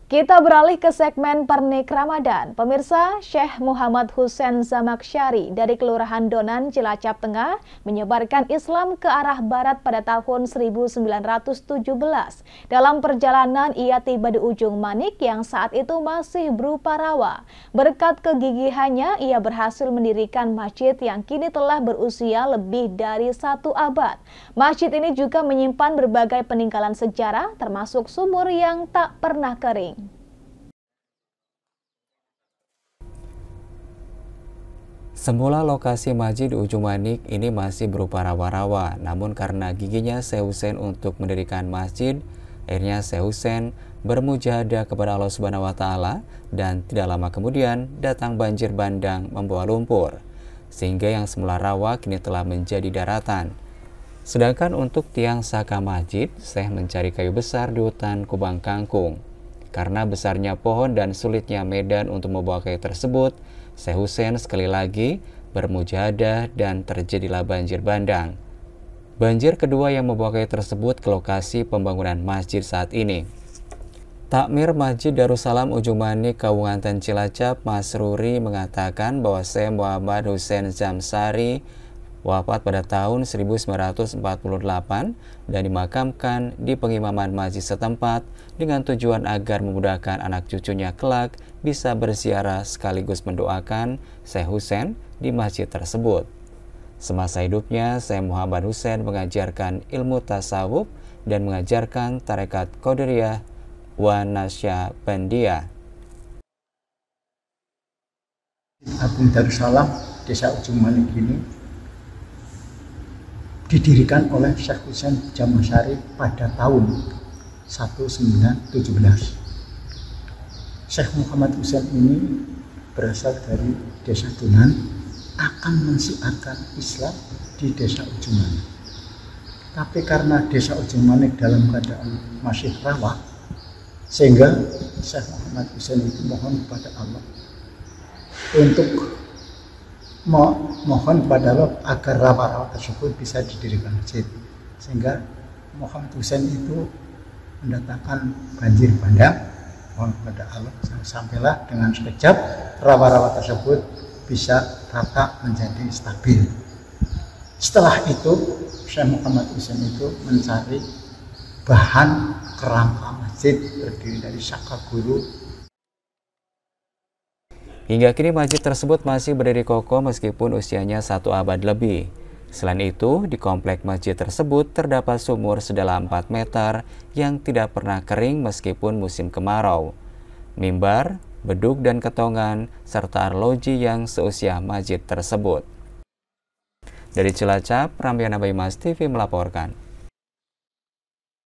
Kita beralih ke segmen Pernik Ramadan. Pemirsa, Syekh Muhammad Hussein Zamaksyari dari Kelurahan Donan, Cilacap Tengah menyebarkan Islam ke arah barat pada tahun 1917. Dalam perjalanan, ia tiba di ujung Manik yang saat itu masih berupa rawa. Berkat kegigihannya, ia berhasil mendirikan masjid yang kini telah berusia lebih dari 1 abad. Masjid ini juga menyimpan berbagai peninggalan sejarah, termasuk sumur yang tak pernah kering. Semula lokasi masjid di ujung Manik ini masih berupa rawa-rawa, namun karena giginya Syekh Hussein untuk mendirikan masjid, akhirnya Syekh Hussein bermujahadah kepada Allah Subhanahu wa Ta'ala, dan tidak lama kemudian datang banjir bandang membawa lumpur, sehingga yang semula rawa kini telah menjadi daratan. Sedangkan untuk tiang saka masjid, Syekh mencari kayu besar di hutan Kubang Kangkung. Karena besarnya pohon dan sulitnya medan untuk membawa kayu tersebut, Syekh Hussein sekali lagi bermujahadah dan terjadilah banjir bandang. Banjir kedua yang membawa kayu tersebut ke lokasi pembangunan masjid saat ini. Takmir Masjid Darussalam Ujung Manik, Kabupaten Cilacap, Masruri mengatakan bahwa Syekh Muhammad Hussein Zamaksyari wafat pada tahun 1948 dan dimakamkan di pengimaman masjid setempat dengan tujuan agar memudahkan anak cucunya kelak bisa berziarah sekaligus mendoakan Syekh Hussein di masjid tersebut. Semasa hidupnya, Syekh Muhammad Hussein mengajarkan ilmu tasawuf dan mengajarkan tarekat Qadiriyah wa Nasyabandiyah. Agung Darussalam, Desa Ujung Manik ini didirikan oleh Syekh Hussein Zamaksyari pada tahun 1917. Syekh Muhammad Hussein ini berasal dari Desa Donan, akan mensiarkan Islam di Desa Ujung Manik. Tapi karena Desa Ujung Manik dalam keadaan masih rawa, sehingga Syekh Muhammad Hussein itu mohon kepada Allah untuk mohon kepada Allah agar rawa-rawa tersebut bisa didirikan masjid, sehingga Muhammad Hussein itu mendatangkan banjir bandang. Mohon kepada Allah sampailah dengan sekejap rawa-rawa tersebut bisa rata menjadi stabil. Setelah itu Syekh Muhammad Hussein itu mencari bahan kerangka masjid terdiri dari saka guru. Hingga kini masjid tersebut masih berdiri kokoh meskipun usianya 1 abad lebih. Selain itu, di komplek masjid tersebut terdapat sumur sedalam 4 meter yang tidak pernah kering meskipun musim kemarau, mimbar, beduk dan ketongan, serta arloji yang seusia masjid tersebut. Dari Cilacap, Rambiana Baymas TV melaporkan.